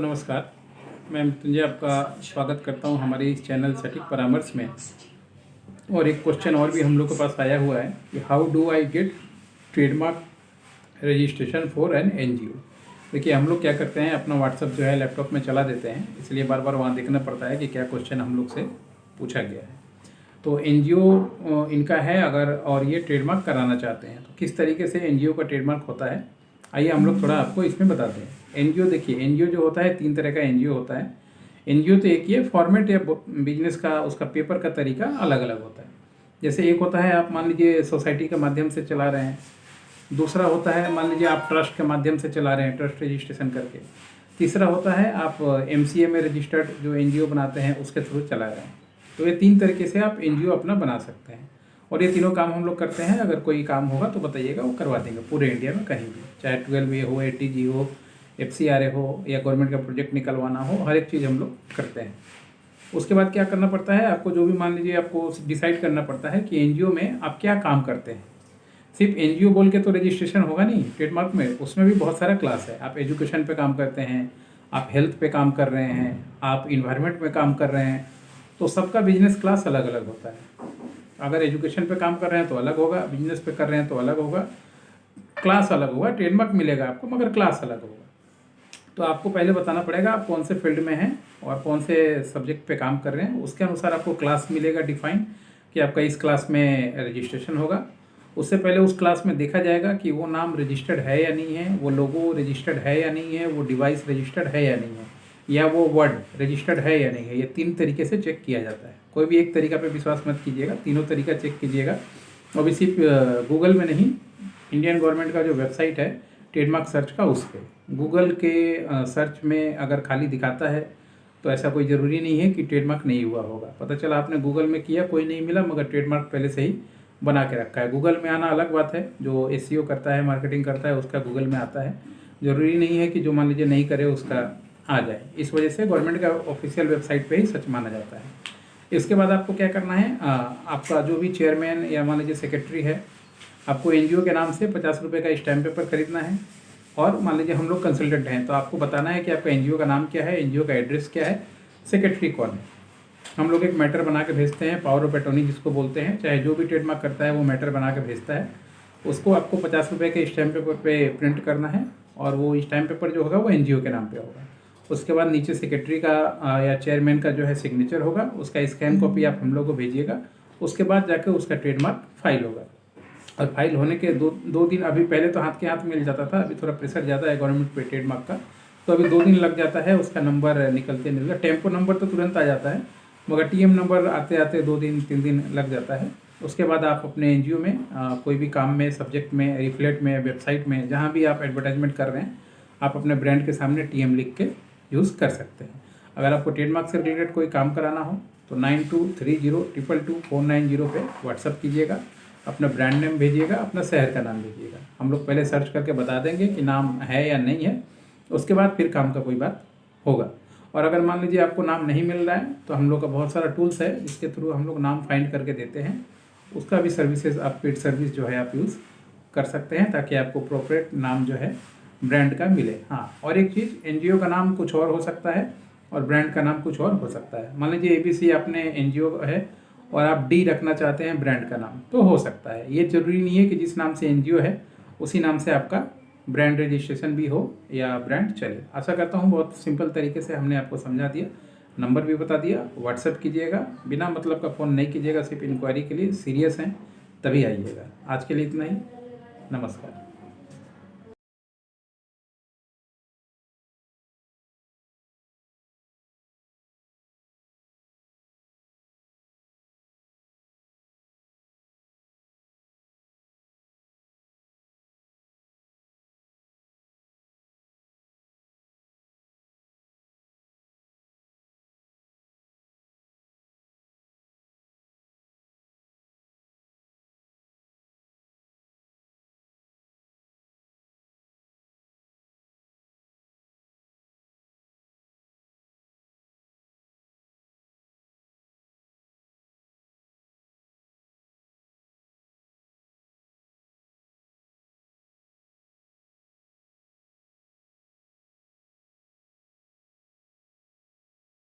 नमस्कार। मैं मृत्युंजय आपका स्वागत करता हूं हमारे इस चैनल सटीक परामर्श में। और एक क्वेश्चन और भी हम लोग के पास आया हुआ है कि how do I get trademark registration for an NGO. देखिए, हम लोग क्या करते हैं, अपना व्हाट्सअप जो है लैपटॉप में चला देते हैं, इसलिए बार बार वहाँ देखना पड़ता है कि क्या क्वेश्चन हम लोग से पूछा गया है। तो एनजीओ इनका है अगर, और ये ट्रेडमार्क कराना चाहते हैं तो किस तरीके से एनजीओ का ट्रेडमार्क होता है, आइए हम लोग थोड़ा आपको इसमें बताते हैं। एनजीओ देखिए, एनजीओ जो होता है 3 तरह का एनजीओ होता है। एनजीओ तो एक ये फॉर्मेट या बिजनेस का उसका पेपर का तरीका अलग अलग होता है। जैसे एक होता है, आप मान लीजिए सोसाइटी के माध्यम से चला रहे हैं। दूसरा होता है, मान लीजिए आप ट्रस्ट के माध्यम से चला रहे हैं, ट्रस्ट रजिस्ट्रेशन करके। तीसरा होता है आप एमसीए में रजिस्टर्ड जो एनजीओ बनाते हैं उसके थ्रू चला रहे हैं। तो ये 3 तरीके से आप एनजीओ अपना बना सकते हैं। और ये तीनों काम हम लोग करते हैं। अगर कोई काम होगा तो बताइएगा, वो करवा देंगे पूरे इंडिया में कहीं भी, चाहे 12A हो, ATG हो, FCRA हो, या गवर्नमेंट का प्रोजेक्ट निकलवाना हो, हर एक चीज़ हम लोग करते हैं। उसके बाद क्या करना पड़ता है आपको, जो भी मान लीजिए आपको डिसाइड करना पड़ता है कि एनजीओ में आप क्या काम करते हैं। सिर्फ एनजीओ बोल के तो रजिस्ट्रेशन होगा नहीं ट्रेडमार्क में, उसमें भी बहुत सारा क्लास है। आप एजुकेशन पे काम करते हैं, आप हेल्थ पे काम कर रहे हैं, आप इन्वायरमेंट में काम कर रहे हैं, तो सबका बिजनेस क्लास अलग अलग होता है। अगर एजुकेशन पे काम कर रहे हैं तो अलग होगा, बिजनेस पे कर रहे हैं तो अलग होगा, क्लास अलग होगा। ट्रेडमार्क मिलेगा आपको मगर क्लास अलग होगा। तो आपको पहले बताना पड़ेगा आप कौन से फील्ड में हैं और कौन से सब्जेक्ट पे काम कर रहे हैं, उसके अनुसार आपको क्लास मिलेगा डिफाइन कि आपका इस क्लास में रजिस्ट्रेशन होगा। उससे पहले उस क्लास में देखा जाएगा कि वो नाम रजिस्टर्ड है या नहीं है, वो लोगो रजिस्टर्ड है या नहीं है, वो डिवाइस रजिस्टर्ड है या नहीं है, या वो वर्ड रजिस्टर्ड है या नहीं है। ये 3 तरीके से चेक किया जाता है। कोई भी एक तरीका पे विश्वास मत कीजिएगा, तीनों तरीका चेक कीजिएगा। और भी सिर्फ गूगल में नहीं, इंडियन गवर्नमेंट का जो वेबसाइट है ट्रेडमार्क सर्च का, उस पर गूगल के सर्च में अगर खाली दिखाता है तो ऐसा कोई ज़रूरी नहीं है कि ट्रेडमार्क नहीं हुआ होगा। पता चला आपने गूगल में किया, कोई नहीं मिला, मगर ट्रेडमार्क पहले से ही बना के रखा है। गूगल में आना अलग बात है, जो एसईओ करता है, मार्केटिंग करता है, उसका गूगल में आता है। ज़रूरी नहीं है कि जो मान लीजिए नहीं करे उसका आ जाए। इस वजह से गवर्नमेंट का ऑफिशियल वेबसाइट पे ही सच माना जाता है। इसके बाद आपको क्या करना है, आपका जो भी चेयरमैन या मान लीजिए सेक्रेटरी है, आपको एनजीओ के नाम से 50 रुपये का स्टैम्प पेपर खरीदना है। और मान लीजिए हम लोग कंसल्टेंट हैं तो आपको बताना है कि आपका एनजीओ का नाम क्या है, एनजीओ का एड्रेस क्या है, सेक्रेटरी कौन है। हम लोग एक मैटर बना के भेजते हैं, पावर ऑफ अटॉर्नी जिसको बोलते हैं, चाहे जो भी ट्रेडमार्क करता है वो मैटर बना के भेजता है। उसको आपको 50 रुपये के स्टैम्प पेपर पे प्रिंट करना है, और वो स्टैम्प पेपर जो होगा वो एनजीओ के नाम पे होगा। उसके बाद नीचे सेक्रेटरी का या चेयरमैन का जो है सिग्नेचर होगा, उसका स्कैन कॉपी आप हम लोग को भेजिएगा। उसके बाद जाके उसका ट्रेडमार्क फाइल होगा। और फाइल होने के दो दिन, अभी पहले तो हाथ के हाथ मिल जाता था, अभी थोड़ा प्रेशर ज़्यादा है गवर्नमेंट पे ट्रेडमार्क का, तो अभी 2 दिन लग जाता है उसका नंबर निकलते निकलते। टेम्पो नंबर तो तुरंत आ जाता है, मगर टीएम नंबर आते आते 2 दिन 3 दिन लग जाता है। उसके बाद आप अपने एनजीओ में कोई भी काम में, सब्जेक्ट में, रिफ्लेट में, वेबसाइट में, जहाँ भी आप एडवर्टाइजमेंट कर रहे हैं, आप अपने ब्रांड के सामने टीएम लिख के यूज़ कर सकते हैं। अगर आपको ट्रेडमार्क से रिलेटेड कोई काम कराना हो तो 9230222490 पे व्हाट्सअप कीजिएगा, अपना ब्रांड नेम भेजिएगा, अपना शहर का नाम भेजिएगा। हम लोग पहले सर्च करके बता देंगे कि नाम है या नहीं है, उसके बाद फिर काम का कोई बात होगा। और अगर मान लीजिए आपको नाम नहीं मिल रहा है तो हम लोग का बहुत सारा टूल्स है जिसके थ्रू हम लोग नाम फाइंड करके देते हैं। उसका भी सर्विसेज, आप पेड सर्विस जो है आप यूज़ कर सकते हैं, ताकि आपको प्रॉपर नाम जो है ब्रांड का मिले। हाँ, और एक चीज़, एनजीओ का नाम कुछ और हो सकता है और ब्रांड का नाम कुछ और हो सकता है। मान लीजिए ABC आपने एनजीओ है और आप D रखना चाहते हैं ब्रांड का नाम, तो हो सकता है। ये जरूरी नहीं है कि जिस नाम से एनजीओ है उसी नाम से आपका ब्रांड रजिस्ट्रेशन भी हो या ब्रांड चले। आशा करता हूँ बहुत सिंपल तरीके से हमने आपको समझा दिया, नंबर भी बता दिया। व्हाट्सएप कीजिएगा, बिना मतलब का फ़ोन नहीं कीजिएगा, सिर्फ इंक्वायरी के लिए। सीरियस हैं तभी आइएगा। आज के लिए इतना ही, नमस्कार।